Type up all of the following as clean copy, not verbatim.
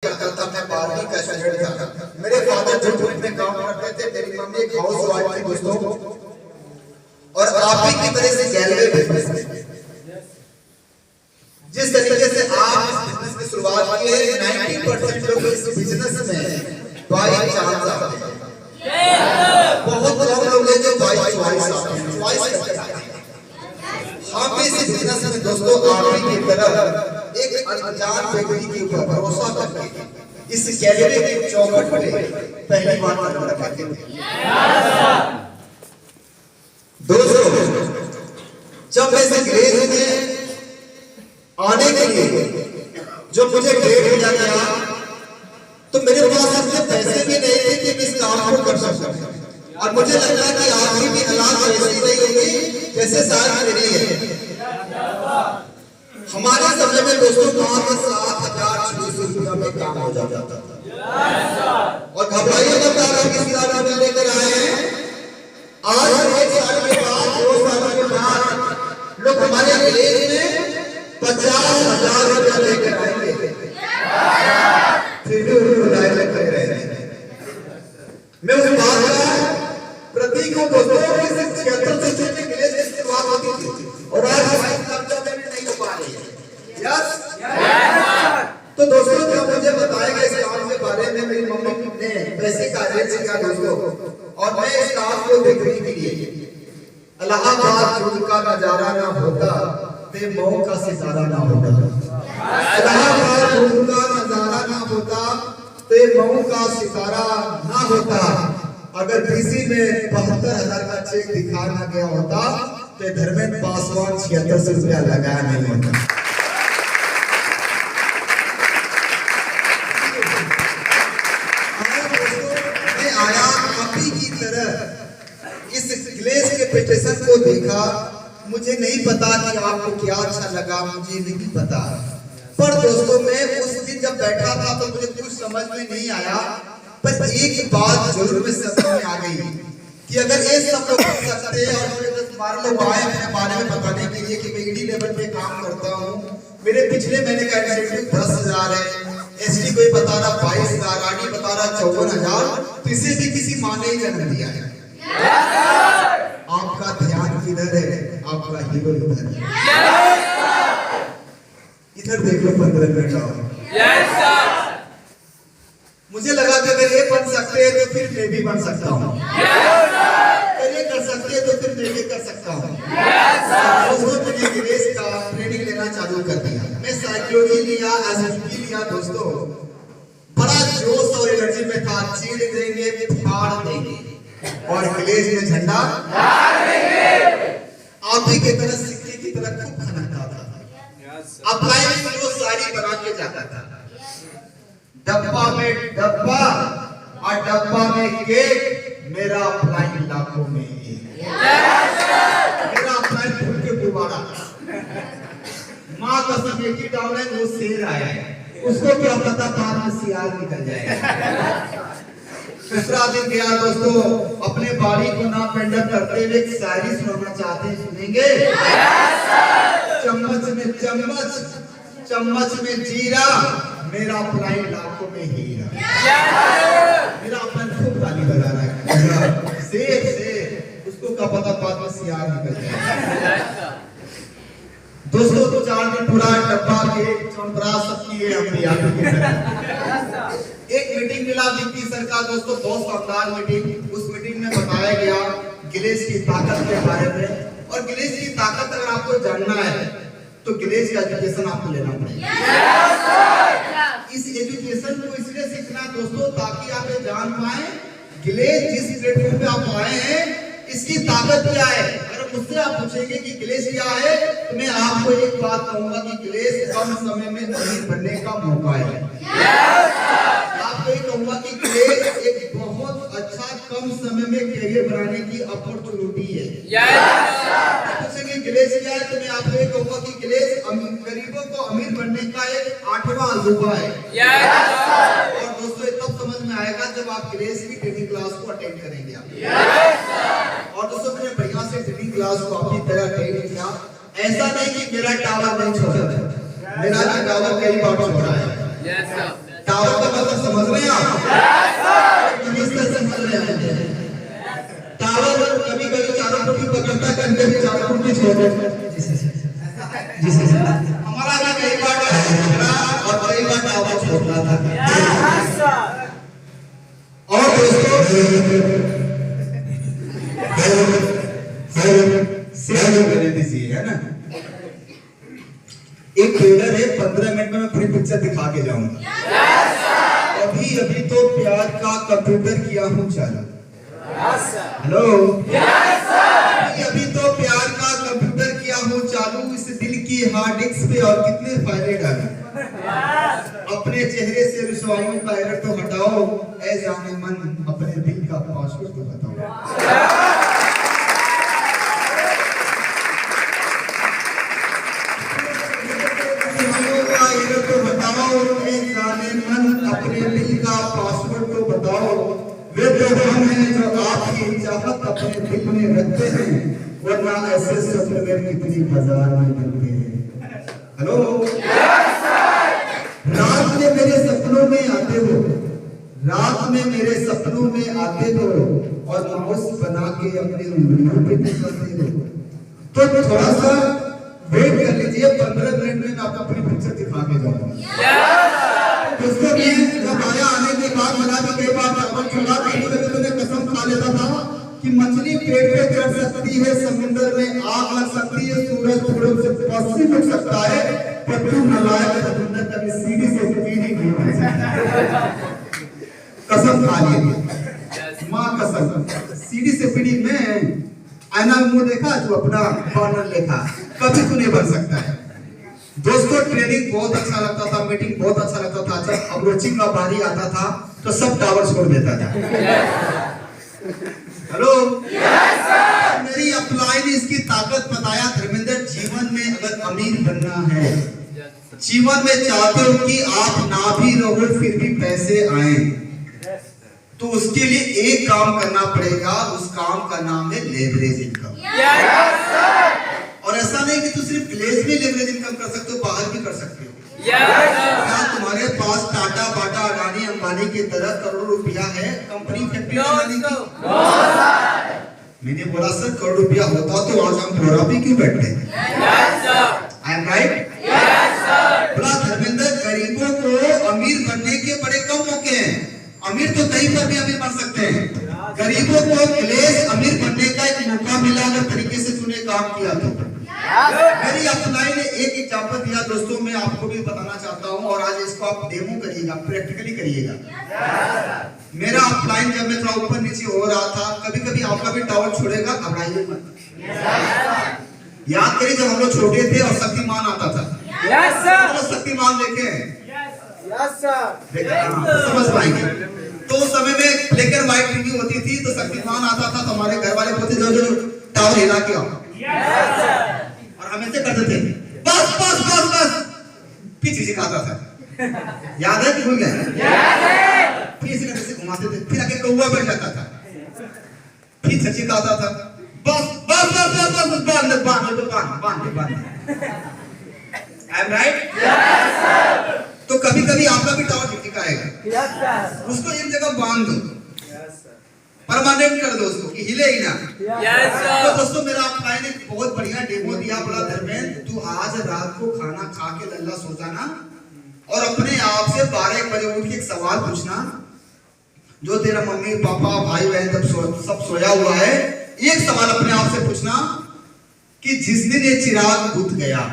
करता था, मैं 12वीं का स्टूडेंट था। मेरे फादर झुंझुनू में काम करते थे, मेरी मम्मी एक हाउस वाइफ थी दोस्तों, और आप ही की तरह से गैलरी बिजनेस, जिस तरीके से आप इस बिजनेस की शुरुआत की है, 90% लोग इस बिजनेस में बाई चांस आते हैं। बहुत कम लोग हैं जो बाई चॉइस आते हैं, चॉइस करके आते हैं। हम इस बिजनेस में दोस्तों आप ही की तरह एक अनजान व्यक्ति के ऊपर भरोसा करके इस गैलरी के चौखट पे पहली बार कदम रखे थे। दोस्तों जब मैं इस ग्रेज में आने के लिए जो मुझे ग्रेड दिया गया, तो मेरे पास इतने पैसे भी नहीं थे कि मैं इस काम को कर सकूं, और मुझे लगता है कि आपकी भी हालात वैसी नहीं होगी जैसे शायद मेरी है। हमारे समय में दोस्तों 7,600 रुपया में काम हो जाता था, और घबराइए मत, आप किसी रात में लेकर आए हैं। आज 1 साल के बाद, 2 साल के बाद लोग हमारे विलेज में 50,000 रुपया लेकर आएंगे, फिर भी उनको लाइन लगे रहे हैं। मैं उस बात का प्रतीक हूं दोस्तों कि 76 से छोटे विलेज की शुरुआत होती थी, और आज हमारी कब्जा में नहीं हो पा रही है। यस तो दोस्तों जब मुझे बताया गया इस काम के बारे में, मेरी मम्मी ने पैसे का अरेंज किया दोस्तों, और मैं इस काम को देखने के लिए इलाहाबाद दूध का नजारा ना होता ते मऊ का सितारा ना होता, इलाहाबाद दूध का नजारा ना होता ते मऊ का सितारा ना होता, अगर किसी में 72,000 का चेक दिखा ना गया होता तो धर्मेंद्र पासवान 76 रुपया लगाया नहीं होता। आया अभी की तरह इस ग्लेस के पेटिशन को देखा, मुझे नहीं पता कि आपको क्या अच्छा लगा, मुझे नहीं पता, पर दोस्तों मैं उस दिन जब बैठा था तो मुझे कुछ समझ में नहीं आया, पर एक बात जरूर में समझ में आ गई कि अगर ये सब लोग कर सकते हैं, और 10-12 लोग आए मेरे बारे में बताने के लिए कि मैं ईडी लेवल पे काम करता हूँ, मेरे पिछले महीने का इंसेंटिव 10,000 है, एसटी कोई बता रहा 22,000, आरडी बता रहा 54,000, तो इसे भी किसी माँ ने ही जन्म दिया है। आपका ध्यान किधर है? आपका हीरो इधर है। इधर देख लो 15 मिनट आओ। मुझे लगा कि अगर ये बन सकते हैं तो फिर मैं भी बन सकता हूँ, अगर ये कर सकते हैं तो फिर मैं भी कर सकता हूँ। दोस्तों मैंने ग्रेस का ट्रेनिंग लेना चालू कर दिया, मैं साइकोलॉजी लिया, एसएसपी लिया दोस्तों, बड़ा जोश और एनर्जी में था, चीर देंगे, फाड़ देंगे, और ग्लेज में झंडा गाड़ देंगे। आप ही की तरह सिक्के की तरह खूब खनकता था, अपलाइन में वो साड़ी बना के जाता था, डब्बा में डब्बा और डब्बा में केक, मेरा अपलाइन लाखों में एक, मेरा अपलाइन फूल के गुब्बारा, माँ कसम की डाउन वो शेर आया है, उसको क्या पता बाद में सियार निकल जाएगा। दूसरा दिन गया दोस्तों, अपने बाड़ी को ना पेंडर करते हुए एक शायरी सुनाना चाहते हैं, सुनेंगे? चम्मच में चम्मच, चम्मच में जीरा, मेरा अपलाइन लाखों में हीरा। मेरा अपलाइन खूब ताली बजा रहा है, शेर शेर, उसको क्या पता बाद में सियार निकल जाएगा। दोस्तों 2-4 दिन पूरा डब्बा के चौंपरा सबकी है, हम भी आगे एक मीटिंग मिला विक्की सर का दोस्तों, बहुत शानदार मीटिंग। उस मीटिंग में बताया गया ग्लेज की ताकत के बारे में, और ग्लेज की ताकत अगर आपको जानना है तो ग्लेज का एजुकेशन आपको लेना पड़ेगा। इस एजुकेशन को इसलिए सीखना दोस्तों ताकि आप ये जान पाए ग्लेज जिस प्लेटफॉर्म पे आप आए हैं इसकी ताकत क्या है। अगर मुझसे आप पूछेंगे कि ग्लेज क्या है, तो मैं आपको एक बात कहूंगा कि ग्लेज कम समय में अमीर बनने का मौका है। आपको ये कहूंगा कि ग्लेज एक बहुत अच्छा कम समय में करियर बनाने की अपॉर्चुनिटी है। पूछेंगे ग्लेज क्या है, तो मैं आपको ये कहूंगा कि ग्लेज गरीबों को अमीर बनने का एक 8वां अजूबा है। और दोस्तों तब समझ में आएगा जब आप ग्लेज की ट्रेनिंग क्लास को अटेंड करेंगे। और दोस्तों मैंने बढ़िया से ट्रेनिंग क्लास को अपनी तरह अटेंड किया। ऐसा नहीं कि मेरा टावर नहीं छोड़ा, मेरा भी टावर कई बार छोड़ा है। टावर टावर समझ रहे हैं आप? समझ रहे हैं टावर कभी कभी चारों फुट पकड़ता है, कभी कभी चारों फुट छोड़ता हमारा भी कई बार और कई बार टावर छोड़ता था। और दोस्तों मैंने दीजिए है ना, एक ट्रेलर है, 15 मिनट में मैं पूरी पिक्चर दिखा के जाऊंगा। अभी अभी तो प्यार का कंप्यूटर किया हूँ चालू। हेलो, अभी तो प्यार का कंप्यूटर किया हूँ चालू, इस दिल की हार्ड डिस्क पे और कितने फायले डालूं। अपने चेहरे से रुसवाइयों का एरर तो हटाओ, ऐ जाने मन अपने दिल का पासवर्ड तो बताओ। तो बताओ, जाने मन अपने दिल का पासवर्ड तो बताओ। वे तो हम हैं जो आपकी चाहत अपने दिल में रखते हैं, वरना ऐसे सॉफ्टवेयर कितनी बाजार में मिलते हैं। हेलो, रात में मेरे सपनों में आते हो, रात में मेरे सपनों में आते हो और माउस बना के अपनी उंगलियों पे टिकाते हो। तो थोड़ा सा वेट कर लीजिए, 15 मिनट में मैं आपको अपनी पिक्चर दिखा के जाऊंगा। दोस्तों मैं जब आया आने के बाद मना भी कई बार टावर छोड़ा, तो मैं कसम खा लेता था कि मछली पेड़ पे चढ़ सकती है, समुद्र में आग लग सकती है, सूरज पूरब से पश्चिम उठ सकता है, पर तू नालायक समुद्र कभी सीढ़ी से सीढ़ी नहीं बन सकता। कसम खा ली माँ कसम, सीढ़ी से सीढ़ी में आईना में मुंह देखा जो अपना कॉर्नर देखा, कभी तू नहीं बन सकता है। दोस्तों ट्रेनिंग बहुत अच्छा लगता था, मीटिंग बहुत अच्छा लगता था। जब अप्रोचिंग का बारी आता था तो सब टावर छोड़ देता था। हेलो, मेरी अपलाइन इसकी ताकत बताया धर्मेंद्र, जीवन में अगर अमीर बनना है, जीवन में चाहते हो कि आप ना भी रहो फिर भी पैसे आए, तो उसके लिए एक काम करना पड़ेगा, उस काम का नाम है लेवरेज इनकम। और ऐसा नहीं कि तू सिर्फ विलेज में लेवरेज इनकम कर सकते हो, बाहर भी कर सकते हो। क्या तुम्हारे पास टाटा बाटा अडानी अंबानी की तरह करोड़ों रुपया है कंपनी फैक्ट्री बनाने की? मैंने बोला सर करोड़ रुपया होता तो आज हम बोरा भी क्यों बैठते? I am right? बोला धर्मेंद्र, गरीबों को अमीर बनने के बड़े कम मौके हैं, अमीर तो कहीं पर भी अमीर बन सकते हैं, गरीबों को विलेज अमीर बनने का एक मौका मिला अगर तरीके से तूने काम किया तो। मेरी अपलाइन ने एक एग्जांपल दिया दोस्तों, मैं आपको भी बताना चाहता हूं और आज इसको आप डेमो करिएगा, प्रैक्टिकली करिएगा। मेरा अपलाइन जब मैं थोड़ा ऊपर नीचे हो रहा था, कभी कभी आपका भी टावर छोड़ेगा, घबराइए मत। याद करिए जब हम लोग छोटे थे और शक्तिमान आता था। शक्तिमान देखे? समझ पाएंगे। तो उस समय में ब्लैक एंड व्हाइट टीवी होती थी, तो शक्तिमान आता था तो हमारे घर वाले बोलते जो टावर हिला के आओ, और हम ऐसे करते थे, बस बस बस बस, पीछे सिखाता था। याद है कि भूल गए? फिर इसी से घुमाते थे, फिर आके कौवा बैठ जाता था, फिर सची खाता था, बस बस बस बस बस बांध बांध बांध बांध बांध। I am right? तो कभी कभी आपका भी टावर झिकझिकाएगा, उसको एक जगह बांध दो, परमानेंट कर दो उसको कि हिले ही ना। तो दोस्तों मेरा अपलाइन एक बहुत बढ़िया डेमो दिया, बोला धर्मेंद्र तू आज रात को खाना खा के लल्ला सो जाना और अपने आप से 12-1 बजे उठ के एक सवाल पूछना, जो तेरा मम्मी पापा भाई बहन जब सब सोया हुआ है, एक सवाल अपने आप से पूछना कि जिस दिन ये चिराग बुझ गया,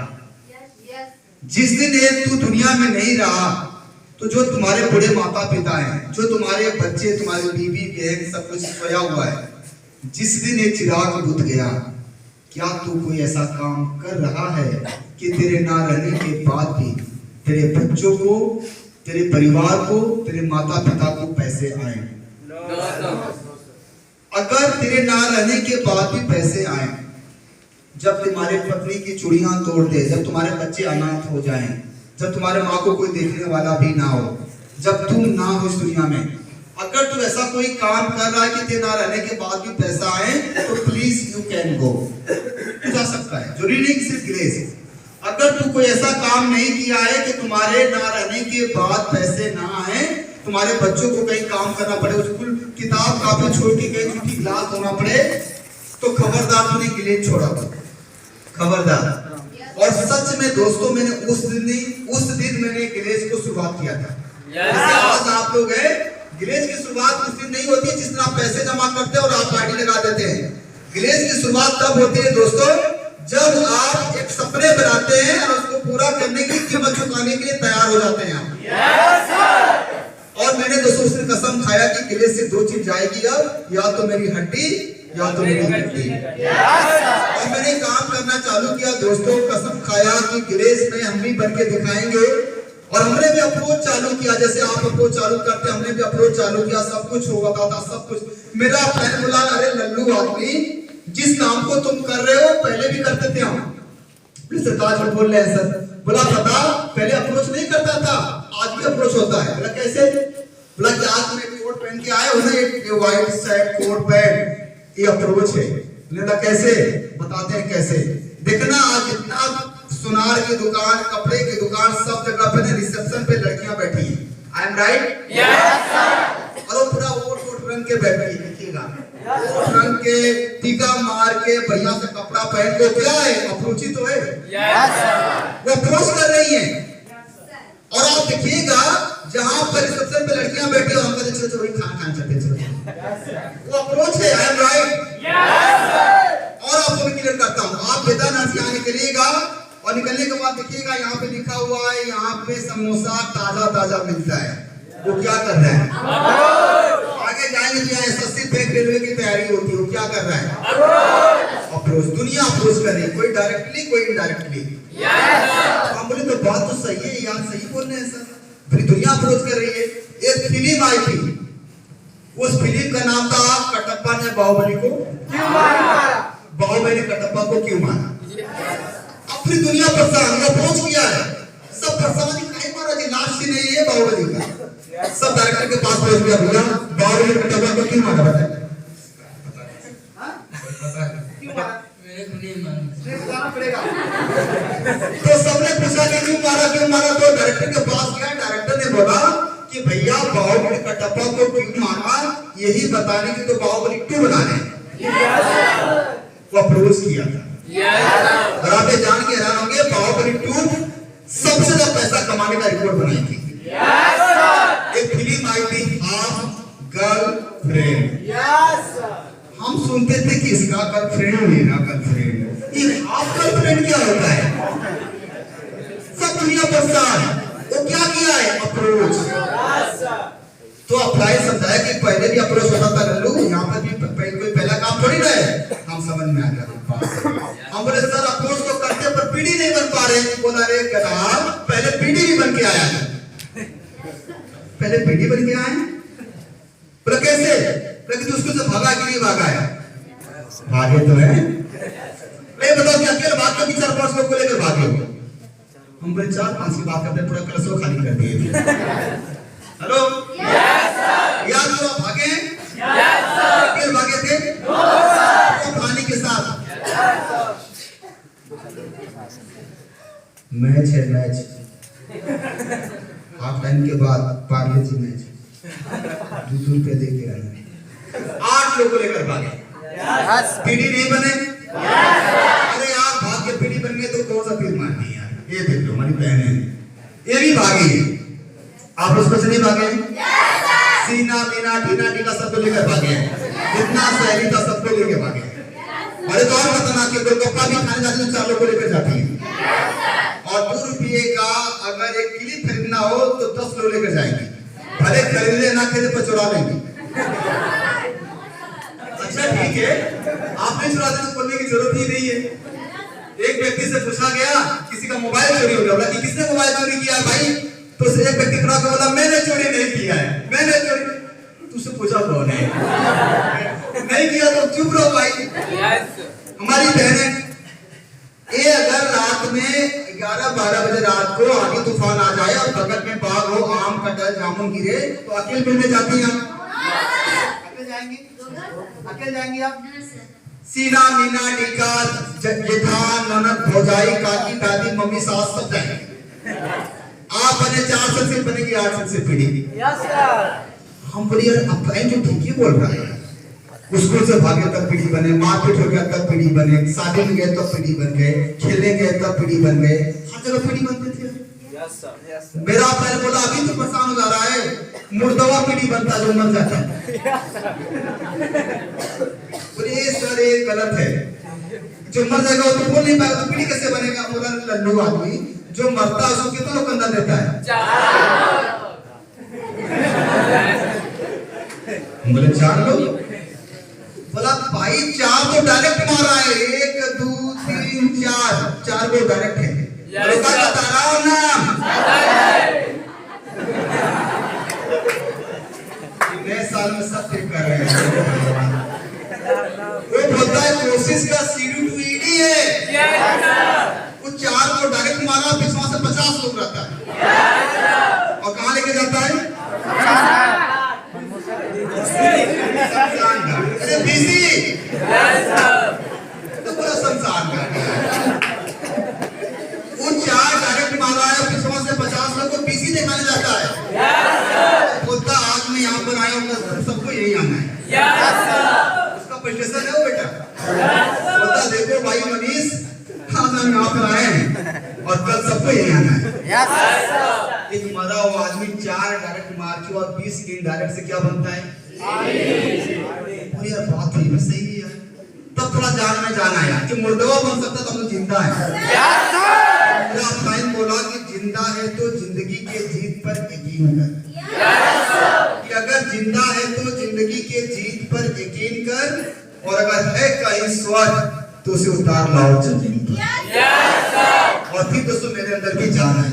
जिस दिन ये तू दुनिया में नहीं रहा, तो जो तुम्हारे बूढ़े माता पिता हैं, जो तुम्हारे बच्चे, तुम्हारी बीवी बहन सब कुछ सोया हुआ है, जिस दिन ये चिराग बुझ गया, क्या तू कोई ऐसा काम कर रहा है कि तेरे ना रहने के बाद भी तेरे बच्चों को, तेरे परिवार को, तेरे माता पिता को पैसे आए? अगर तेरे ना रहने के बाद भी पैसे आए, जब तुम्हारे पत्नी की चूड़ियां तोड़ दे, जब तुम्हारे बच्चे अनाथ हो जाएं, जब तुम्हारे माँ को कोई देखने वाला भी ना हो, जब तुम ना हो इस दुनिया में, अगर तू ऐसा कोई काम कर रहा है कि तेरे ना रहने के बाद भी पैसा आए, तो प्लीज यू कैन गो, तू जा सकता है, जरूरी नहीं कि सिर्फ ग्रेस। अगर तू कोई ऐसा काम नहीं किया है कि तुम्हारे ना रहने के बाद पैसे ना आए, तुम्हारे बच्चों को कहीं काम करना पड़े, स्कूल किताब कापी छोड़ के कहीं जूठी गिलास होना पड़े, तो खबरदार तूने गिलेज छोड़ा तो खबरदार। और सच में दोस्तों मैंने उस दिन मैंने गिलेज को शुरुआत किया था। आज आप लोग हैं, गिलेज की शुरुआत उस दिन नहीं होती है जिस दिन आप पैसे जमा करते हैं और आप पार्टी लगा देते हैं। गिलेज की शुरुआत तब होती है दोस्तों जब आप एक सपने बनाते हैं और उसको पूरा करने की कीमत चुकाने के लिए तैयार हो जाते हैं आप। और मैंने दोस्तों उसने कसम खाया कि गिलेज से दो चीज जाएगी, अब या तो मेरी हड्डी या तो मेरी हड्डी। और मैंने काम करना चालू किया दोस्तों, कसम खाया कि गिलेज में हम भी बन के दिखाएंगे। और हमने भी अप्रोच चालू किया, जैसे आप अप्रोच चालू करते हैं हमने भी अप्रोच चालू किया। सब कुछ होगा था, सब कुछ। मेरा फ्रेंड बोला, अरे लल्लू आदमी, जिस काम को तुम कर रहे हो पहले भी करते थे हम। सरताज बोल रहे हैं सर, बोला पता पहले अप्रोच नहीं करता था, आज भी अप्रोच होता है। बोला कैसे? बोला कि आज मैं कोट पहन के आए हो ना, ये व्हाइट शर्ट कोट पैंट, ये अप्रोच है। बोला कैसे? बताते हैं कैसे। देखना आज इतना सुनार की दुकान, कपड़े की दुकान, सब जगह पे ना रिसेप्शन पे लड़कियां बैठी हैं। I am right? Yes sir. और वो पूरा ओट रंग के बैठी है, देखिएगा ओट रंग के टीका मार के बढ़िया से कपड़ा पहन के, क्या है अप्रोची तो है। Yes sir. वो अप्रोच कर रही है। और आप देखिएगा जहां पर रिसेप्शन पे लड़कियां बैठी हो, हम कहते चलो चलो खाना चलते चलो, वो अप्रोच है। I am right? Yes sir. और आपको मैं क्लियर करता हूं, आप केदारनाथ यहाँ निकलिएगा और निकलने के बाद देखिएगा यहाँ पे लिखा हुआ है, यहाँ पे समोसा ताजा ताजा मिलता है। वो क्या कर रहा है? आगे जाएंगे तो यहाँ एसएससी बैंक रेलवे की तैयारी होती है, वो क्या कर रहा है? अप्रोच। दुनिया अप्रोच कर रही है, कोई डायरेक्टली कोई इनडायरेक्टली। हम बोले तो बात तो सही है यार, सही बोल रहे हैं सर, पूरी दुनिया अप्रोच कर रही है। एक फिल्म आई थी, उस फिल्म का नाम था कटप्पा ने बाहुबली को क्यों मारा। बाहुबली ने कटप्पा को क्यों मारा? पूरी दुनिया परेशान, अप्रोच किया है, सब परेशान है, मारा जी लास्ट सीन है ये बाहुबली का। सब डायरेक्टर के पास पहुंच गया, बोला बाहुबली कटप्पा को क्यों मारा? बताइए क्यों मारा? मेरे को नहीं मालूम, बताना पड़ेगा। तो सबने पूछा कि क्यों मारा क्यों मारा, तो डायरेक्टर के पास गया। डायरेक्टर ने बोला कि भैया बाहुबली कटप्पा को क्यों मारा, यही बताने की तो बाहुबली 2 बनाने। वो अप्रोच किया था। और आप ये जान के हैरान होंगे, बाहुबली 2 सबसे ज्यादा पैसा कमाने का रिकॉर्ड बनाई थी। एक फिल्म आई थी हाफ गर्लफ्रेंड। हम सुनते थे कि इसका गर्लफ्रेंड मेरा गर्लफ्रेंड, ये हाफ गर्लफ्रेंड क्या होता है? सब दुनिया परेशान। वो क्या किया है? अप्रोच। तो अप्लाई समझाया कि पहले भी अप्रोच होता था लल्लू, यहाँ पर भी कोई पहला काम थोड़ी ना है। हम समझ में आ गया, हम बोले सर अप्रोच तो करते पर पीढ़ी नहीं बन पा रहे। बोला रे कहा पहले पीढ़ी भी बन के आया है, पहले पीढ़ी बन के आए। बोला कैसे? लेकिन उसको से भागा के लिए भागा है, भागे तो है। नहीं बताओ कि अकेले भाग के 4-5 लोग को लेकर भागे हो। हम बोले 4-5 की बात करते, पूरा कलशो खाली कर दिए। Hello yes sir. याद हो आप भागे? Yes sir. अकेले भागे थे? No sir. पानी के साथ मैच है, मैच हाफ टाइम के बाद पार्ले जी मैच दूध पे देके आए, 8 लोगों को लेकर भागे। पीढ़ी नहीं बने। अरे यार भाग के पीढ़ी बन गए तो कौन सा पीढ़ी मारनी है? ये देख लो हमारी बहन है, ये भी भागी। आप उसको से नहीं भागे? सीना मीना ढीना ढीला सबको लेकर भागे, जितना सहेली था सबको लेकर भागे। अरे तो और खतरनाक के गोलगप्पा भी खाने जाती है, 4 लोग को लेकर जाती है। और 2 रुपये का अगर एक क्लिप खरीदना हो तो 10 लोग लेकर जाएंगे, भले खरीदे ना खरीदे पर चुरा लेंगे। अच्छा ठीक है, आपने चुरा दे तो बोलने की जरूरत ही नहीं है। एक व्यक्ति से पूछा गया, किसी का मोबाइल चोरी हो गया, बोला कि किसने मोबाइल चोरी किया भाई? तो एक व्यक्ति खड़ा होकर बोला मैंने चोरी नहीं किया है, मैंने चोरी। तुझसे पूछा कौन है? नहीं किया तो चुप रहो भाई। हमारी बहनें, ये अगर रात में 11-12 बजे रात को आगे तूफान आ जाए और बगल में बाग हो, आम कटहल जामुन गिरे, तो अकेले मिलने जाती हैं? अकेले जाएंगी? अकेले जाएंगी आप? सीना मीना टीका जेठान ननद भौजाई काकी दादी मम्मी सास सब जाएंगे। आप बने 4 साल से बनेगी 8 साल से पीढ़ी। हम बोले यार अपलाइन तो ठीक ही बोल रहा है, स्कूल से भागे तब पीढ़ी बने, मारपीट हो गया तब पीढ़ी बने, शादी में गए तब पीढ़ी बन गए, खेलने गए तब पीढ़ी बन गए, हर जगह पीढ़ी बनते थे। मेरा अपलाइन बोला अभी तो परेशान हो जा रहा है, मुर्दवा पीढ़ी बनता जो मर जाता है। बोले सर ये गलत है, जो मर जाएगा वो तो बोल नहीं पाएगा, तो पीढ़ी कैसे बनेगा? बोला लल्लू आदमी जो मरता है उसको कितना लोग कंधा देता है? बोले 4 लोग। बोला भाई 4 को डायरेक्ट मारा है, 1 2 3 4 को डायरेक्ट है। बोले क्या बता रहा हूं ना, नए साल में सब ठीक कर रहे हैं। वो बोलता है कोशिश का सीडी टू ईडी है, वो 4 को डायरेक्ट मारा, पिछवा से 50 लोग रहता है और कहां लेके जाता है? अरे बीसी तो पूरा संसार का वो 4 डायरेक्ट मारा है, पिछवा से 50 लोग को बीसी दिखाने जाता है। बोलता आज मैं यहाँ पर आया हूँ, सबको यही आना है। उसका प्रेस्टेशन है वो बेटा। बोलता देखो भाई मनीष, आज हम यहाँ पर आए हैं और कल सबको यही आना है। एक मरा हुआ आदमी 4 डायरेक्ट मार के और 20 इनडायरेक्ट से क्या बनता है? यार बात तो ये सही है। तब थोड़ा जान में जान आया कि मुर्दवा बन सकता तो हम जिंदा है। मेरा अपलाइन बोला कि जिंदा है तो जिंदगी के जीत पर यकीन कर, कि अगर जिंदा है तो जिंदगी के जीत पर यकीन कर, और अगर है कहीं स्वर्ग तो उसे उतार लाओ जमीन पर। और फिर दोस्तों मेरे अंदर भी जान है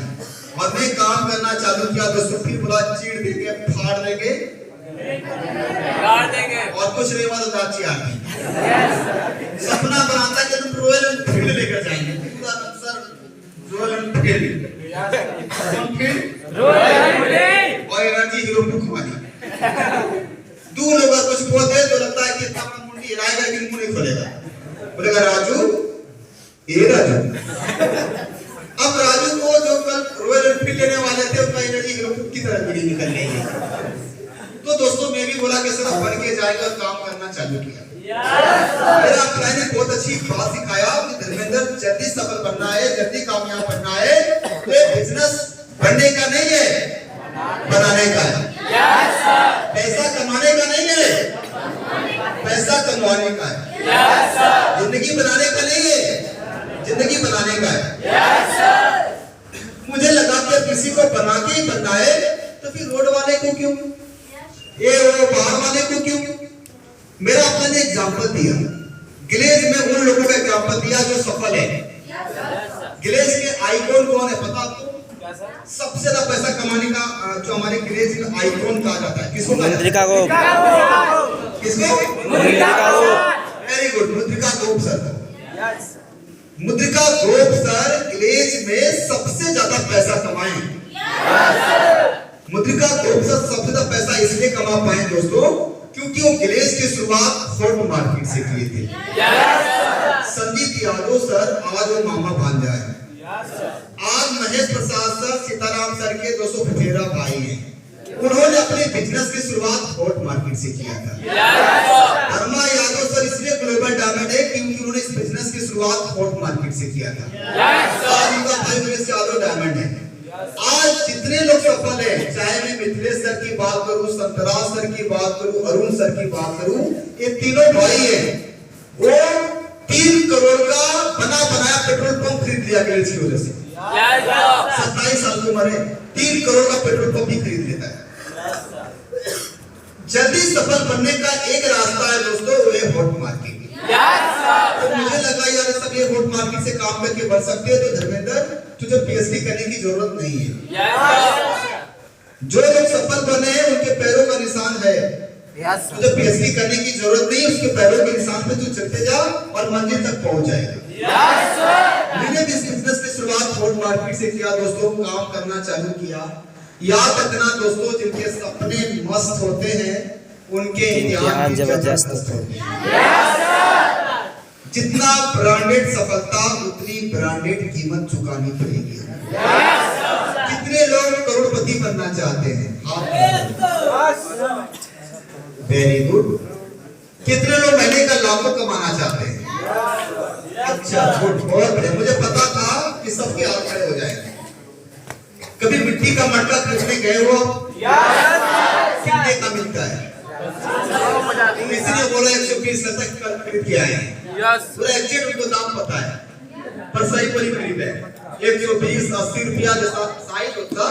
और मैं काम करना चालू किया दोस्तों। फिर बोला चीड़ देंगे, फाड़ देंगे और कुछ नहीं हुआ तो दाची आती। सपना बनाता कि तुम रॉयल एनफील्ड लेकर जाएंगे, सर रॉयल एनफील्ड और एनर्जी हीरो बुक वाली। 2 लोग कुछ बोलते हैं तो लगता है कि इतना मुंडी हिलाएगा लेकिन मुंह नहीं खोलेगा। बोलेगा राजू, ये राजू। अब राजू को जो कल रॉयल एनफील्ड लेने वाले थे उनका एनर्जी हीरो बुक की तरह गिरी निकल रही है। तो दोस्तों मैं भी बोला कि सर बढ़ के जाएगा और काम करना चालू किया। मेरा अपलाइन ने बहुत अच्छी बात सिखाया कि धर्मेंद्र जल्दी सफल बनना है, जल्दी कामयाब बनना है तो बिजनेस बनने का नहीं है, बनाने का है। पैसा कमाने का नहीं है, पैसा कमाने का है। जिंदगी बनाने का नहीं है, जिंदगी बनाने का है। मुझे लगा कि किसी को बना के ही बनना है तो फिर रोड वाले को क्यों, ये वो बाहर वाले को क्यों? मेरा अपने ने एग्जांपल दिया, गिलेज में उन लोगों का एग्जांपल दिया जो सफल है। गिलेज के आइकॉन कौन है पता आपको? सबसे ज्यादा पैसा कमाने का जो हमारे गिलेज में आइकॉन कहा जाता है किसको? मुद्रिका गोप। किसको? मुद्रिका गोप। वेरी गुड, मुद्रिका गोप सर। मुद्रिका गोप सर गिलेज में सबसे ज्यादा पैसा कमाए। मुद्रिका गोप सर सबसे ज्यादा पैसा इसलिए कमा पाए दोस्तों क्योंकि वो गिलेज की शुरुआत फोर्ट मार्केट से किए थे। संजीत यादव सर आज वो मामा भांजा है। आज महेश प्रसाद सर सीताराम सर के 200 फुफेरा भाई हैं। उन्होंने अपने बिजनेस की शुरुआत फोर्ट मार्केट से किया था। धर्मा यादव सर इसलिए ग्लोबल डायमंड है क्योंकि उन्होंने इस बिजनेस की शुरुआत फोर्ट मार्केट से किया था। आज उनका भाई महेश यादव डायमंड है। आज जितने लोग सफल हैं, चाहे मैं मिथिलेश सर की बात करूं, संतराज सर की बात करूं, अरुण सर की बात करूं, ये तीनों भाई हैं। वो 3 करोड़ का बना बनाया पेट्रोल पंप खरीद लिया गिलेज की वजह से। 27 साल की उम्र है, 3 करोड़ का पेट्रोल पंप भी खरीद लेता है। जल्दी सफल बनने का एक रास्ता है दोस्तों, वो है हॉट मार्केट। तो मुझे लगा यार सब ये हॉट मार्केट से काम करके बढ़ सकते हैं, तो धर्मेंद्र तुझे पीएचडी करने की जरूरत नहीं है। जो लोग सफल बने हैं उनके पैरों का निशान है। तुझे पीएचडी करने की जरूरत नहीं, उसके पैरों के निशान पे तू चलते जा और मंजिल तक पहुंच जाएगा। मैंने भी इस बिजनेस की शुरुआत हॉट मार्केट से किया दोस्तों, काम करना चालू किया। याद रखना दोस्तों, जिनके सपने मस्त होते हैं उनके इम्तिहान जबरदस्त होते हैं। जितना ब्रांडेड सफलता उतनी ब्रांडेड कीमत चुकानी पड़ेगी। कितने लोग करोड़पति बनना चाहते हैं? Very good. कितने लोग महीने का लाखों कमाना चाहते हैं? अच्छा, गुड, बहुत बढ़िया। मुझे पता था कि सबके हाथ खड़े हो जाएंगे। कभी मिट्टी का मटका खरीदने गए हो? कितने का मिलता है? किसी ने बोला 120 तक खरीद के आए हैं। पूरा एग्जैक्ट उनको दाम पता है, पर सही बड़ी खरीद है 120 80 रुपया जैसा साइज होता।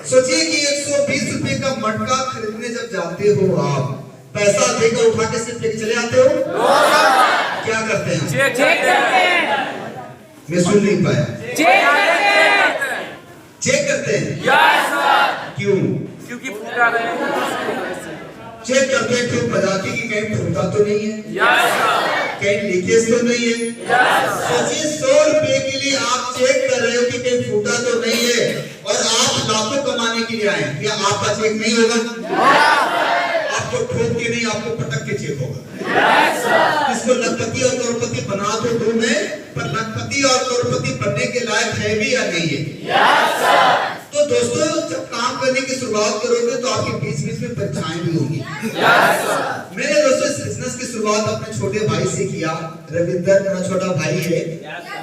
सोचिए कि 120 रुपए का मटका खरीदने जब जाते हो आप, पैसा देकर उठा के सिर्फ लेके चले आते हो? क्या करते हैं? मैं सुन नहीं पाया। चेक करते हैं। क्यों? क्योंकि फूटा रहे। चेक करते हैं क्यों? बजाती कि कहीं फूटा तो नहीं है, कहीं लीकेज तो नहीं है। सोचिए 100 रुपए के लिए आप चेक कर रहे हो कि कहीं फूटा तो नहीं है, और आप लाखों कमाने के लिए आए। क्या आपका चेक नहीं होगा? आपको ठोक के नहीं, आपको पटक के चेक होगा। इसको लखपति और करोड़पति बना तो दो मैं, पर लखपति और करोड़पति बनने के लायक है भी या नहीं है? तो दोस्तों, जब काम करने की शुरुआत करोगे तो आपके बीच बीच में परीक्षाएं भी होंगी। मैंने दोस्तों इस बिजनेस की शुरुआत अपने छोटे भाई से किया। रविंदर मेरा छोटा भाई है।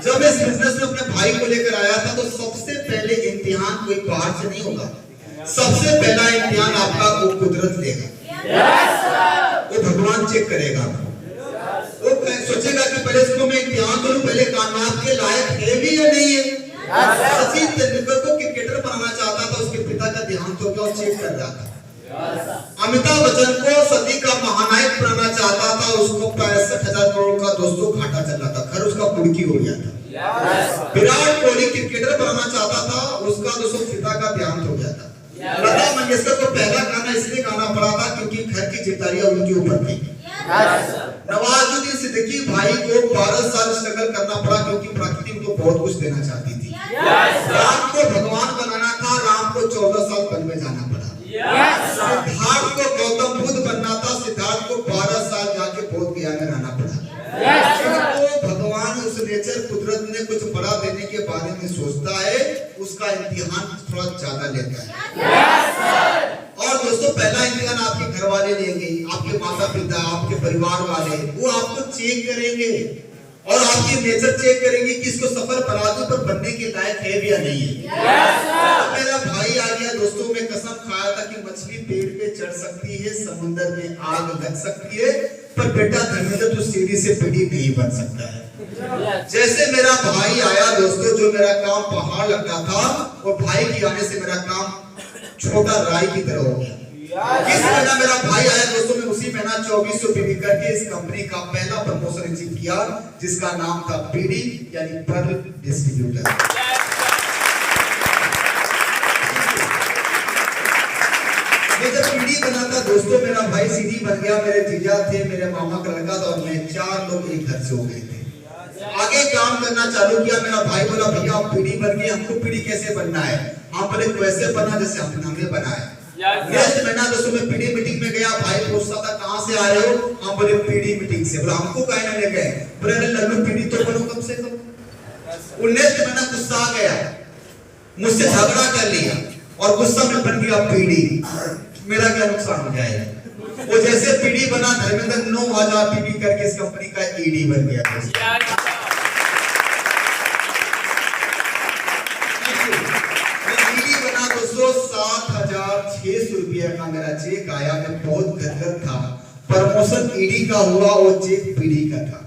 जब मैं इस बिजनेस में अपने भाई को लेकर आया था, तो सबसे पहले इम्तिहान कोई बाहर से नहीं होगा। सबसे पहला इम्तिहान आपका वो कुदरत लेगा। वो भगवान चेक करेगा। वो सोचेगा कि पहले इसको मैं इम्तिहान करूं, पहले कामयाब के लायक है भी या नहीं है। सचिन तेंदुलकर को क्रिकेटर बनाना चाहता था, उसके पिता का देहांत हो गया और चेक कर रहा था। अमिताभ बच्चन को सदी का महानायक बनाना चाहता था, उसको 65,000 करोड़ का दोस्तों घाटा चल रहा था, घर उसका कुर्की हो गया था। विराट कोहली क्रिकेटर बनाना चाहता था, उसका दोस्तों पिता का देहांत हो गया था। लता मंगेशकर को पहला गाना इसलिए गाना पड़ा था क्योंकि घर की जिम्मेदारियां उनके ऊपर थी। नवाजुद्दीन सिद्दीकी भाई को 12 साल स्ट्रगल करना पड़ा क्योंकि प्रकृति उनको बहुत कुछ देना चाहती थी। राम को भगवान बनाना था, राम को 14 साल वन में जाना पड़ा। सिद्धार्थ को गौतम बुद्ध बनना था, सिद्धार्थ को 12 साल जाके बोध गया में रहना पड़ा। जिनको भगवान उस नेचर कुदरत ने कुछ बड़ा देने के बारे में सोचता है, उसका इम्तिहान थोड़ा ज्यादा लेता है। और दोस्तों, पहला इम्तिहान आपके घर वाले लेंगे, आपके माता पिता, आपके परिवार वाले, वो आपको चेक करेंगे और आपकी नेचर चेक करेंगे कि इसको सफर पराजू पर बनने के लायक है भी या नहीं है। मेरा भाई आ गया दोस्तों, मैं कसम खाया था कि मछली पेड़ पे चढ़ सकती है, समुद्र में आग लग सकती है, पर बेटा धर्मेंद्र तू सीढ़ी से पीढ़ी नहीं बन सकता है। जैसे मेरा भाई आया दोस्तों, जो मेरा काम पहाड़ लगता था, और भाई के आने से मेरा काम छोटा राय की तरह हो गया। इस महीना मेरा भाई आया दोस्तों, मैं उसी महीना 2400 पीडी करके इस कंपनी का पहला प्रमोशन अचीव किया, जिसका नाम था पीडी यानी पर्ल डिस्ट्रीब्यूटर। मैं जब पीडी बना था दोस्तों, मेरा भाई सीडी बन गया, मेरे जीजा थे, मेरे मामा का लड़का था, और मैं 4 लोग एक घर से हो गए थे। आगे काम करना चालू किया। मेरा भाई बोला भैया आप पीडी बन गए, हमको पीडी कैसे बनना है? हम बोले वैसे बना जैसे आपने हमें बनाया। नेक्स्ट महीना दोस्तों मैं पीडी मीटिंग में गया, भाई पूछता था कहां से आ रहे हो? हम बोले पीडी मीटिंग से। बोला हमको काहे ना ले गए? बोले लल्लू पीडी तो बनो कम से कम। वो नेक्स्ट महीना गुस्सा आ गया, मुझसे झगड़ा कर लिया और गुस्सा में बन गया पीडी। मेरा क्या नुकसान हो जाएगा? वो जैसे पीडी बना, धर्मेंद्र 9000 पीडी करके इस कंपनी का ईडी बन गया। दोस्तों 7,600 रुपया का मेरा चेक आया। मैं बहुत गदगद था। प्रमोशन ईडी का हुआ, वो चेक पीडी का था।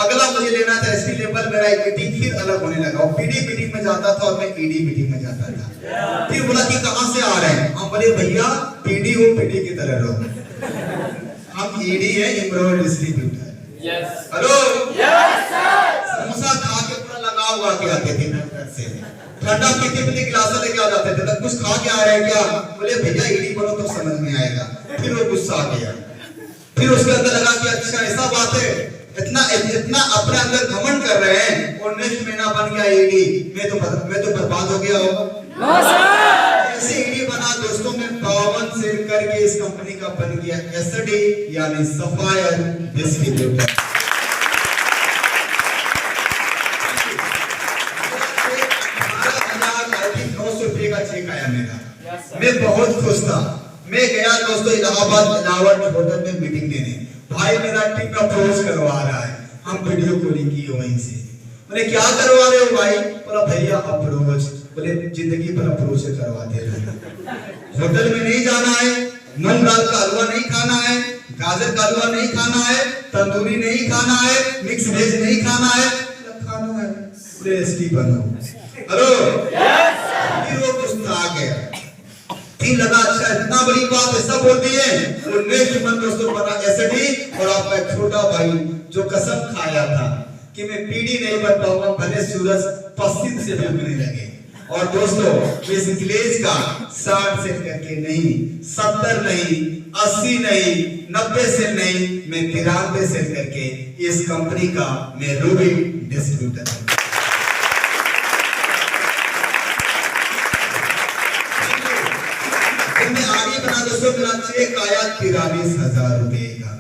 अगला मुझे लेना था एसपी लेवल, मेरा मीटिंग फिर अलग होने लगा। वो पीडी मीटिंग में जाता था और मैं ईडी मीटिंग में जाता था। फिर बोला कि कहां से आ रहे हैं? हम बोले भैया पीडी हो, पीडी की तरह रहो, हम ईडी है, इमरोल डिस्ट्रीब्यूटर। हेलो, समोसा खा के पूरा लगा हुआ के आते थे घर से, ठंडा पीते पीते गिलास लेके आ जाते थे। कुछ खा के आ रहे हैं क्या? बोले भैया ईडी बोलो तो समझ में आएगा। फिर वो गुस्सा आ गया। फिर उसके अंदर लगा कि अच्छा ऐसा बात है, इतना इतना अपने अंदर घमंड कर रहे हैं, और नेक्स्ट महीना बन गया ईडी। मैं तो बर्बाद हो गया हो। ऐसे ईडी बना दोस्तों, मैं 52 सेल करके इस कंपनी का बन गया एसडी यानी सफायर डिस्ट्रीब्यूटर। मैं बहुत खुश था। मैं गया दोस्तों इलाहाबाद होटल में मीटिंग देने। भाई मेरा टीम अप्रोच करवा रहा है, हम वीडियो कॉलिंग की वहीं से। मैंने क्या करवा रहे हो भाई? बोला भैया अप्रोच। बोले जिंदगी भर अप्रोच करवाते रहे। होटल में नहीं जाना है, मूंग दाल का हलवा नहीं खाना है, गाजर का हलवा नहीं खाना है, तंदूरी नहीं खाना है, मिक्स वेज नहीं खाना है, खाना है टेस्टी बनो। Hello yes sir. वो कुछ आ गया, ठीक लगा, अच्छा इतना बड़ी बात ऐसा बोल दी है। और नेक्स्ट मंथ दोस्तों बना एसडी। और आपका एक छोटा भाई जो कसम खाया था कि मैं पीढ़ी नहीं बन पाऊंगा भले सूरज पश्चिम से डूबने लगे। और दोस्तों इस ग्लेज का 60 से करके नहीं, 70 नहीं, 80 नहीं, 90 से नहीं, मैं 93 से करके इस कंपनी का मैं रूबी डिस्ट्रीब्यूटर हूं। मैं आगे बना दोस्तों, मेरा चेक आया 43,000 रुपए का।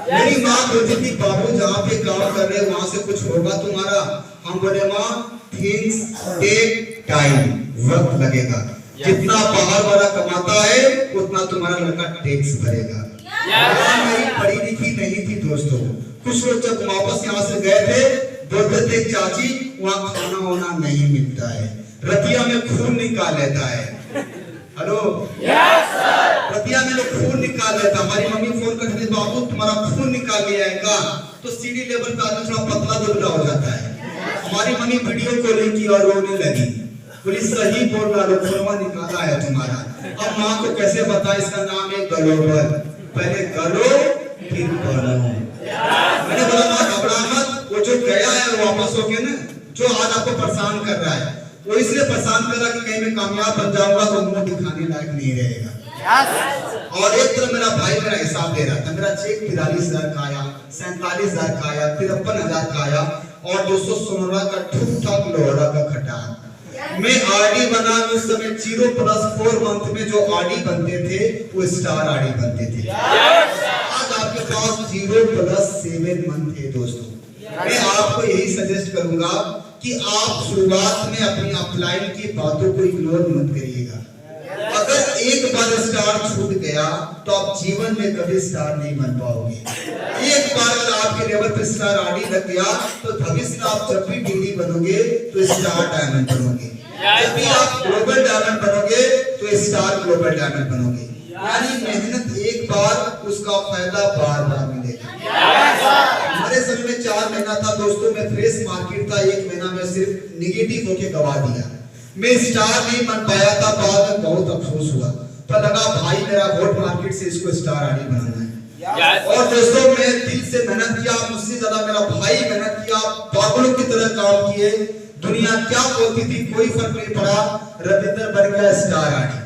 मेरी माँ बोलती थी बाबू जहाँ पे काम कर रहे वहां से कुछ होगा तुम्हारा। हम बोले माँ थिंग्स टेक टाइम, वक्त लगेगा। जितना बाहर वाला कमाता है उतना तुम्हारा लड़का टैक्स भरेगा। मेरी पढ़ी लिखी नहीं थी दोस्तों। कुछ लोग जब वापस यहाँ से गए थे बोलते थे चाची वहाँ खाना वाना नहीं मिलता है, रतिया में खून निकाल लेता है। Hello yes sir. रतिया में लोग खून निकाल लेता। हमारी मम्मी फोन करती थी बाबू तुम्हारा खून निकाल लिया है का? तो सीडी लेवल का आदमी थोड़ा पतला दुबला हो जाता है। हमारी मम्मी वीडियो कॉलिंग की और रोने लगी, बोली सही बोल रहा, खूनवा निकाला है तुम्हारा। अब माँ को कैसे बता, इसका नाम है ग्लोबल, पहले गलो फिर बनो। मैंने बोला माँ घबरा मत, वो जो गया है वो वापस हो गया ना। जो आज आपको परेशान कर रहा है वो इसलिए परेशान कर रहा कि कहीं मैं कामयाब बन जाऊंगा तो मुंह दिखाने लायक नहीं रहेगा। और एक तरफ मेरा भाई मेरा हिसाब दे रहा था। मेरा चेक 43,000 का आया, 47,000 का आया, 53,000 का आया और 200 सोनरा का ठीक ठाक लोहरा का खटा। मैं आरडी बना उस समय 0+4 मंथ में जो आरडी बनते थे वो स्टार आरडी बनते थे। आज आपके पास 0+7 मंथ है दोस्तों। मैं आपको यही सजेस्ट करूंगा कि आप शुरुआत में अपनी अपलाइन की बातों को इग्नोर मत करिएगा। अगर एक बार स्टार छूट गया तो आप जीवन में कभी स्टार नहीं बन पाओगे। एक बार अगर आपके लेवल पे स्टार आरडी लग गया तो भविष्य में आप जब भी डीडी बनोगे तो स्टार डायमंड बनोगे, जब भी आप ग्लोबल डायमंड बनोगे तो स्टार ग्लोबल डायमंड बनोगे। यानी मेहनत एक बार, उसका फायदा बार बार मिलेगा। हमारे समय में 4 महीना था दोस्तों, मैं फ्रेश मार्केट था, 1 महीना में सिर्फ निगेटिव होके गवा दिया। मैं स्टार नहीं बन पाया था, बाद में बहुत अफसोस हुआ। पर लगा भाई मेरा वोट मार्केट से इसको स्टार आरडी बनाना है। और दोस्तों मैं दिल से मेहनत किया, मुझसे ज्यादा मेरा भाई मेहनत किया, पागलों की तरह काम किए। दुनिया क्या बोलती थी कोई फर्क नहीं पड़ा। रविंद्र बन गया स्टार आरडी,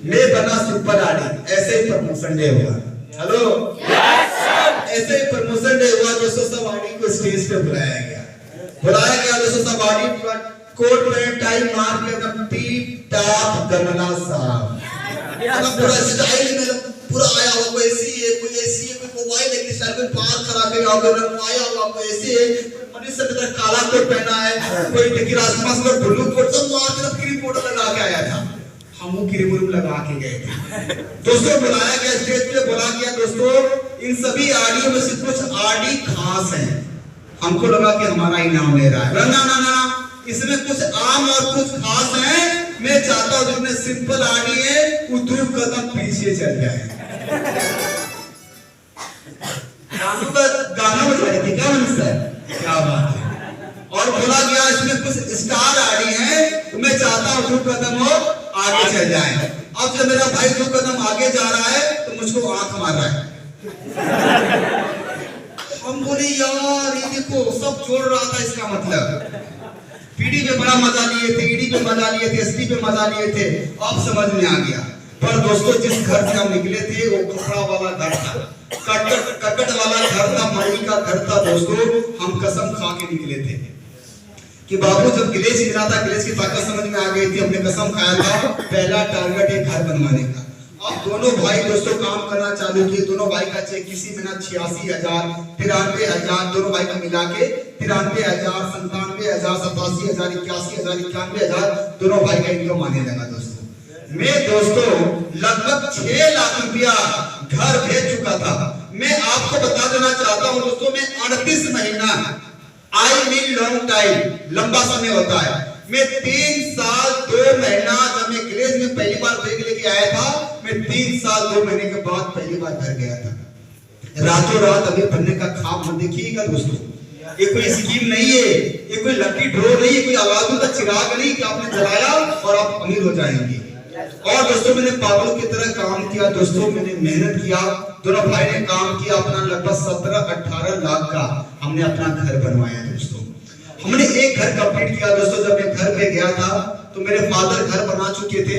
मैं बना सुपर आरडी। ऐसे ही प्रमोशन डे हुआ। Hello yes sir. ऐसे ही प्रमोशन डे हुआ दोस्तों, सब आरडी को स्टेज पे बुलाया गया दोस्तों। सब आरडी कोट पैंट टाई मार के एकदम टीप टाप गमला साहब, पूरा स्टाइल में पूरा आया हुआ। कोई ऐसी है, कोई ऐसी है, कोई मोबाइल लेके स्टाइल में बाल करा के आया हुआ, कोई ऐसे है मनुष्य की तरह काला कोट पहना है, कोई देखिए आसपास में ब्लू कोट, सब मार के क्रीम कोट लगा के आया था। हम क्रीम लगा के गए थे दोस्तों। बुलाया गया स्टेज पे, बुला गया दोस्तों। इन सभी आरडियों में से कुछ आरडी खास हैं। हमको लगा कि हमारा इनाम ले रहा है। ना ना ना, इसमें कुछ आम और कुछ खास हैं। मैं चाहता हूं जितने सिंपल आरडी है वो 2 कदम पीछे चल जाए। गाना बजाए थे क्या सर? क्या बात है। और बोला गया इसमें कुछ स्टार आरडी है, तो मैं चाहता हूं 2 कदम वो आगे चल जाए। अब जब मेरा भाई 2 कदम आगे जा रहा है तो मुझको आंख मार रहा है। हम बोले यार ये देखो सब जोड़ रहा था, इसका मतलब पीडी पे बड़ा मजा लिए थे, ईडी पे मजा लिए थे, एसटी पे मजा लिए थे। अब समझ में आ गया। पर दोस्तों जिस घर से हम निकले थे वो कपड़ा वाला घर था, कटकट वाला घर था, मड़ी का घर था दोस्तों। हम कसम खा के निकले थे कि बाबू जब गिलेज गिरा था, गिलेज की ताकत समझ में आ गई थी। हमने कसम खाया था पहला टारगेट है घर बनवाने का। अब दोनों भाई दोस्तों काम करना चालू किए। दोनों भाई का चेक किसी महीना 86,000, 93,000, दोनों भाई का मिला के 93,000, 97,000, 87,000, 81,000, 91,000 दोनों भाई का इनकम आने लगा दोस्तों। मैं दोस्तों लगभग 6 लाख रुपया घर भेज चुका था। मैं आपको बता देना चाहता हूं दोस्तों, मैं 38 महीना, आई मीन लॉन्ग टाइम, लंबा समय होता है। मैं 3 साल 2 महीना, जब मैं कॉलेज में पहली बार बैग लेके आया था, मैं 3 साल 2 महीने के बाद पहली बार घर गया था। रातों रात अभी बनने का ख्वाब मत देखिएगा दोस्तों। ये कोई स्कीम नहीं है, ये कोई लकी ड्रॉ नहीं है, कोई आवाजों का चिराग नहीं कि आपने जलाया और आप अमीर हो जाएंगे। और दोस्तों मैंने पागलों की तरह काम किया दोस्तों, मैंने मेहनत किया, दोनों भाई ने काम किया, अपना लगभग 17-18 लाख का हमने अपना घर बनवाया दोस्तों। हमने एक घर कंप्लीट किया दोस्तों। जब मैं घर पे गया था तो मेरे फादर घर बना चुके थे,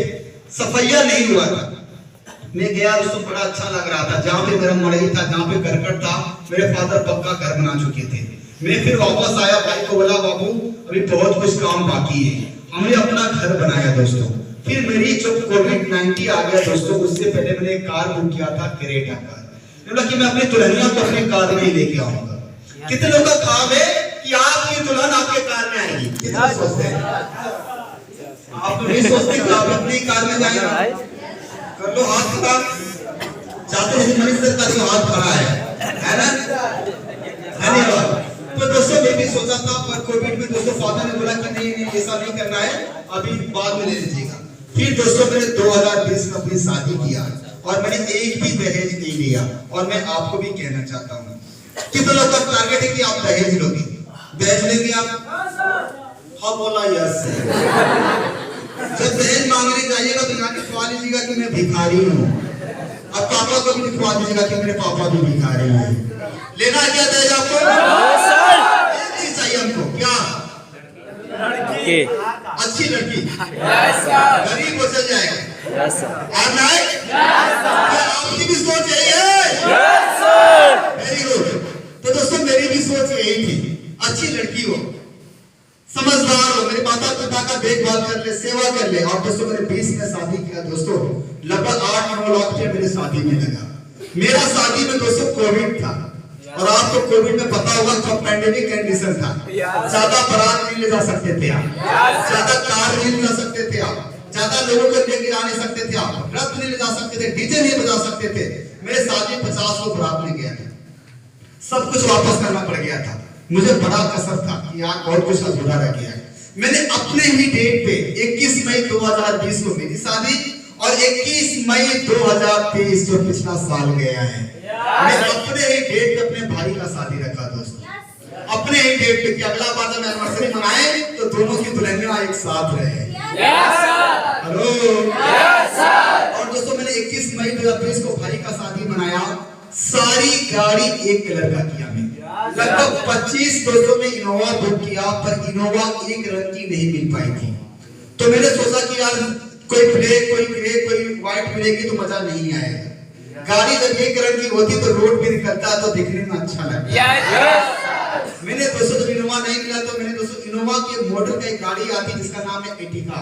सफाइया नहीं हुआ था। मैं गया दोस्तों, बड़ा अच्छा लग रहा था। जहाँ पे मेरा मड़ई था, जहाँ पे करकट था, मेरे फादर पक्का घर बना चुके थे। मैं फिर वापस आया, भाई को बोला बाबू अभी बहुत कुछ काम बाकी है। हमने अपना घर बनाया दोस्तों। फिर मेरी जब कोविड-19 आ गया दोस्तों, उससे पहले मैंने एक कार बुक किया था, क्रेटा कार। बोला कि मैं अपनी दुल्हनिया को अपनी कार में लेके आऊंगा। कितने लोगों का ख्वाब है कि आपकी दुल्हन आपके कार में आएगी? कितना सोचते हैं? आप तो नहीं सोचते कि आप अपनी कार में जाएंगे? कर लो हाथ खड़ा, चाहते हैं मनीष सर का जो हाथ खड़ा है ना? धन्यवाद। तो दोस्तों मैं भी सोचा था, पर कोविड में दोस्तों फादर ने बोला कि नहीं ऐसा नहीं करना है, अभी बाद में ले लीजिएगा। फिर दोस्तों मैंने 2020 में अपनी शादी किया और मैंने एक भी दहेज नहीं लिया। और मैं आपको भी कहना चाहता हूँ, कितने लोग का टारगेट है कि आप दहेज लोगे? दहेज लेंगे आप? हाँ बोला यस। जब दहेज मांगने जाइएगा तो यहाँ लिखवा लीजिएगा कि मैं भिखारी हूँ, और पापा को भी लिखवा दीजिएगा कि मेरे पापा भी भिखारी हैं। लेना क्या दहेज आपको? एक चीज चाहिए हमको, क्या? अच्छी लड़की, गरीब हो चल जाएगा। क्या आपकी भी सोच यही है? Very good. तो दोस्तों मेरी भी सोच यही थी, अच्छी लड़की हो, समझदार हो, मेरे माता पिता का देखभाल कर ले, सेवा कर ले। और दोस्तों मैंने 20 में शादी किया दोस्तों, लगभग 8-9 लाख रुपया मेरी शादी में लगा। मेरा शादी में दोस्तों कोविड था, और आपको कोविड में पता होगा तो पैंडेमिक कंडीशन था। ज्यादा बारात नहीं ले जा सकते थे आप, ज्यादा कार नहीं ले जा सकते थे आप, ज्यादा लोगों को लेकर आ नहीं सकते थे आप, रथ नहीं ले जा सकते थे, डीजे नहीं बजा सकते थे। मेरे शादी 50 लोग बारात में गया था, सब कुछ वापस करना पड़ गया था। मुझे बड़ा कसर था कि यार बहुत कुछ अधूरा रह गया है। मैंने अपने ही डेट पे 21 मई 2020 को मेरी शादी, और 21 मई 2023 जो पिछला साल गया है, मैं अपने ही डेट पे अपने भाई का शादी रखा दोस्तों। अपने ही डेट पे कि अगला बार जब एनिवर्सरी मनाए तो दोनों की दुल्हनियां एक साथ रहे। हेलो और दोस्तों मैंने 21 मई 2023 को भाई का शादी मनाया। सारी गाड़ी एक कलर का किया मैं, लगभग 25 दोस्तों में इनोवा बुक किया, पर इनोवा एक रंग की नहीं मिल पाई थी। तो मैंने सोचा कि यार कोई ब्लैक, कोई ग्रे, कोई व्हाइट मिलेगी तो मजा नहीं आएगा। गाड़ी जब एक रंग की होती तो रोड पे निकलता तो दिखने में अच्छा लगता। मैंने दोस्तों जब इनोवा नहीं मिला तो मैंने दोस्तों इनोवा के मॉडल का एक गाड़ी आती जिसका नाम है एटिका।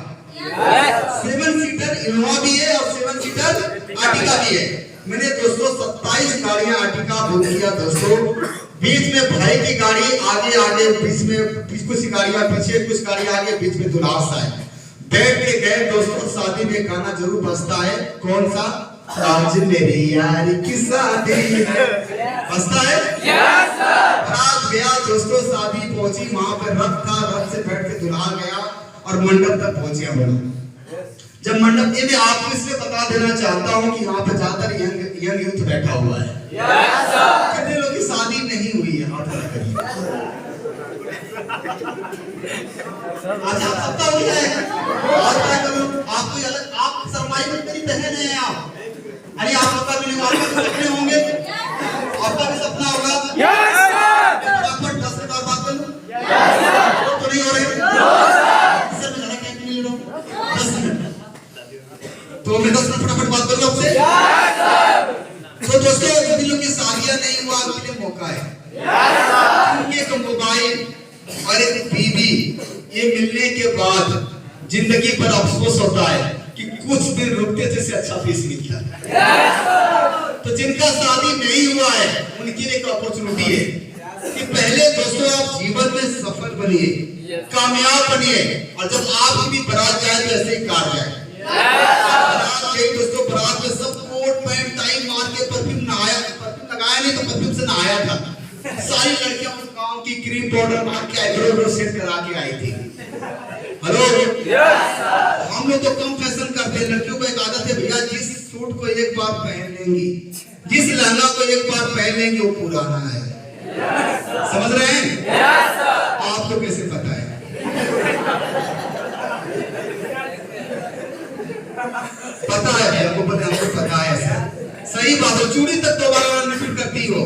7 सीटर इनोवा भी है और 7 सीटर आर्टिका भी है। मैंने दोस्तों 27 गाड़ियां आर्टिका बुक किया दोस्तों। बीच में भाई की गाड़ी आगे, बीच में कुछ गाड़ियां पीछे, कुछ गाड़ियां आगे, बीच में दुल्हा है। बैठ के गए दोस्तों, शादी में गाना जरूर बजता है, कौन सा? आज मेरी यारी की शादी है, बजता है। रात गया दोस्तों, शादी पहुंची, वहां पर रथ था, रथ से बैठ के दुल्हा गया और मंडप तक पहुंचे हम लोग। जब मंडप, ये मैं आपको इसलिए बता देना चाहता हूँ कि यहाँ पे ज्यादातर यंग यूथ बैठा हुआ है। कितने लोग की शादी नहीं हुई है? हाथ खड़ा करिए। आज आप सबका हो गया है, हाथ खड़ा करो। आपको अलग, आप सरमाई में मेरी बहन है आप। अरे आप सबका भी आपका भी सपने होंगे, आपका भी सपना होगा। फटाफट 10 मिनट और बात कर लो। तो नहीं हो रहे सर, मैं ज्यादा टाइम नहीं ले रहा हूँ, 10 मिनट। तो मैं 10 मिनट फटाफट बात कर लो आपसे। तो दोस्तों जिन लोगों की शादियां नहीं हुआ उनके लिए मौका है। एक मोबाइल और एक बीवी, ये मिलने के बाद जिंदगी पर अफसोस होता है कि कुछ दिन रुकते थे से अच्छा फीस मिलता है। तो जिनका शादी नहीं हुआ है उनके लिए एक अपॉर्चुनिटी है कि पहले दोस्तों आप जीवन में सफल बनिए, कामयाब बनिए, और जब आपकी भी बारात जाए तो ऐसे ही कार जाए। बारात गई दोस्तों, बारात में सब कोट पैंट टाई मार के परफ्यूम लगाया नहीं तो परफ्यूम से नहाया था। सारी लड़कियां उस गांव की क्रीम पाउडर मार के आईब्रो सेट करा के आई थी। हेलो हम लोग तो कम फैशन करते हैं। लड़कियों को एक आदत है भैया, जिस सूट को एक बार पहन लेंगी, जिस लहंगा को एक बार पहन लेंगे वो पुराना है। समझ रहे हैं? आपको कैसे पता है? पता है भैया को, हमको पता है सर। सही बात है, चूड़ी तक दोबारा रिपीट करती हो।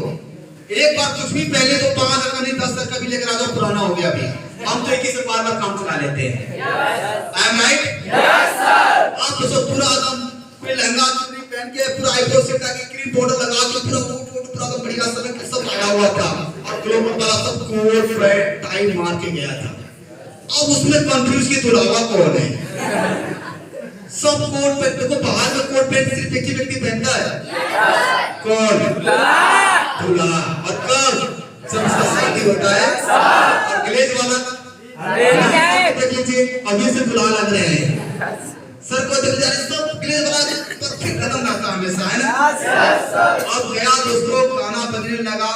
एक बार कुछ भी पहले तो 5 का नहीं 10 का भी लेकर आ जाओ, पुराना हो गया भैया। हम तो एक ही से बार बार काम चला लेते हैं। I am right? आप तो सब पूरा एकदम कोई लहंगा चुन्नी पहन के पूरा आईब्रो सेट करके क्रीम पाउडर लगा के पूरा पूरा तो बढ़िया सब आया हुआ था और ग्लैमर वाला सब कोट पैंट टाई मार के गया था। अब उसमें कंफ्यूज के तुलावा कौन है? सब कोट पैंट, देखो बाहर में कोट पैंट सिर्फ एक ही व्यक्ति पहनता है। कौन? दूल्हा। और कब जब उसका शादी होता है। और ग्लेज वाला देख लीजिए, अभी से दूल्हा लग रहे हैं। सर को देख लीजिए, सब ग्लेज वाला परफेक्ट कदम रहता हमेशा, है ना? अब गया दोस्तों, गाना बजने लगा,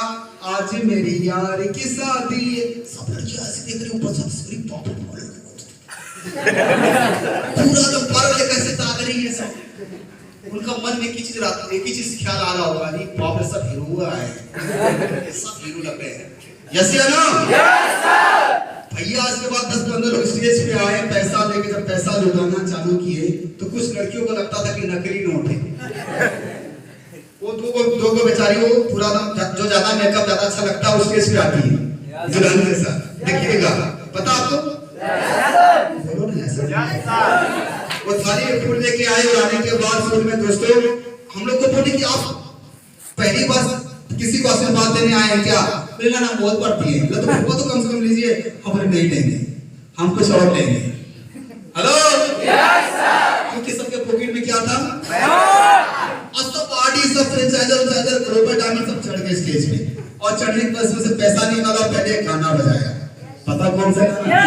आज मेरी यार की शादी। सब लड़कियां ऐसे देख रही, ऊपर सब स्क्रीन पॉप पूरा तो पागल कैसे ताक रही है सब। उनका मन में एक ही चीज ख्याल आ रहा होगा, नहीं बाप रे सब हीरो आए, सब हीरो लग रहे हैं। यस या नो? Yes sir. भैया इसके बाद 10-15 लोग स्टेज पे आए, पैसा लेके जब पैसा लुटाना चालू किए तो कुछ लड़कियों को लगता था कि नकली नोट है। वो दो को बेचारी वो पूरा जो ज्यादा मेकअप ज्यादा अच्छा लगता है उस स्टेज पे आती है दुल्हन के साथ। देखिएगा, पता आपको? वो थाली में फूल लेके आए और आने के बाद फूल में दोस्तों हम लोग को बोले कि आप पहली बार किसी को आशीर्वाद देने आए हैं क्या? बोले ना बहुत पड़ती है। तो वो तो कम से कम लीजिए। हमारे नहीं लेंगे, हम कुछ और लेंगे। Hello yes sir. क्योंकि सबके पॉकेट में क्या था? और सब पार्टी सब फ्रेंचाइजर ग्लोबल डायमंड सब चढ़ गए स्टेज पे और चढ़ने के बाद से पैसा निकाला, पहले गाना बजाया। पता कौन सा गाना?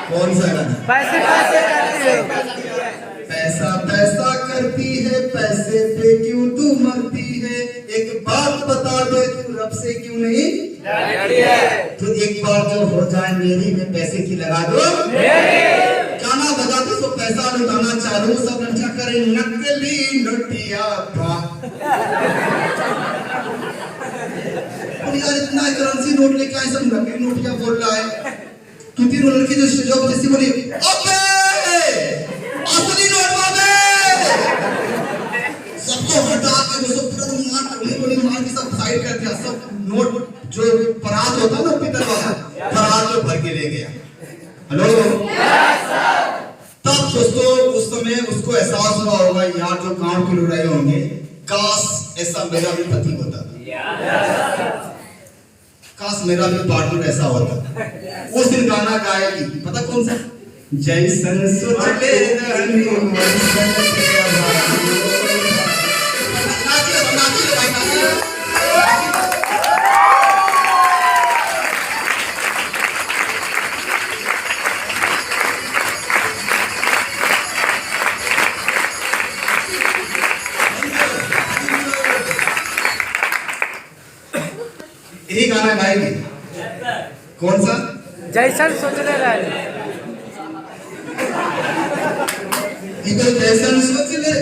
कौन सा गाना? पैसे करती है, पैसा पैसा करती है, पैसे पे क्यों तू मरती है? एक बात बता दे, तू रब से क्यों नहीं डरती है? तो एक बार जो हो जाए मेरी, में पैसे की लगा दो गाना बजा दो, तो पैसा लुटाना चालू, सब लड़का करे नकली नोटिया। यार इतना करेंसी नोट लेके आए, सब नकली नोटिया बोल रहा है। क्योंकि वो लड़की जो स्टेज पे जैसी बोली, अबे असली नोट बाबे, सबको हटा के वो सब पूरा मार के सब साइड कर दिया। सब नोट जो परात होता ना पीतल वाला, परात में भर के ले गया। Hello yes sir. तब दोस्तों उस समय उसको एहसास हुआ होगा, यार जो गांव के लोग रहे होंगे, काश ऐसा मेरा भी पति होता, काश मेरा भी पार्टनर ऐसा होता। उस दिन गाना गाएगी, पता कौन सा? जैसन सोच ले रहनी वैसन तेरा भाई। नाचिए भाई नाचिए। यही गाना गाएगी। कौन सा? जैसन सोच ले रहे, जैसन सोच ले।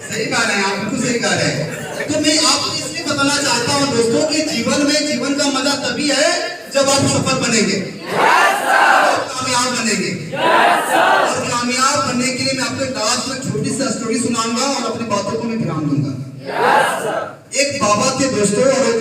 सही गाना है, आप बिल्कुल सही गा रहे हैं। तो मैं आपको इसलिए बताना चाहता हूँ दोस्तों कि जीवन का मजा तभी है जब आप सफल बनेंगे, कामयाब बनेंगे। और कामयाब बनने के लिए मैं आपको लास्ट में छोटी सी स्टोरी सुनाऊंगा और अपनी बातों को मैं ध्यान दूंगा। एक बाबा थे दोस्तों और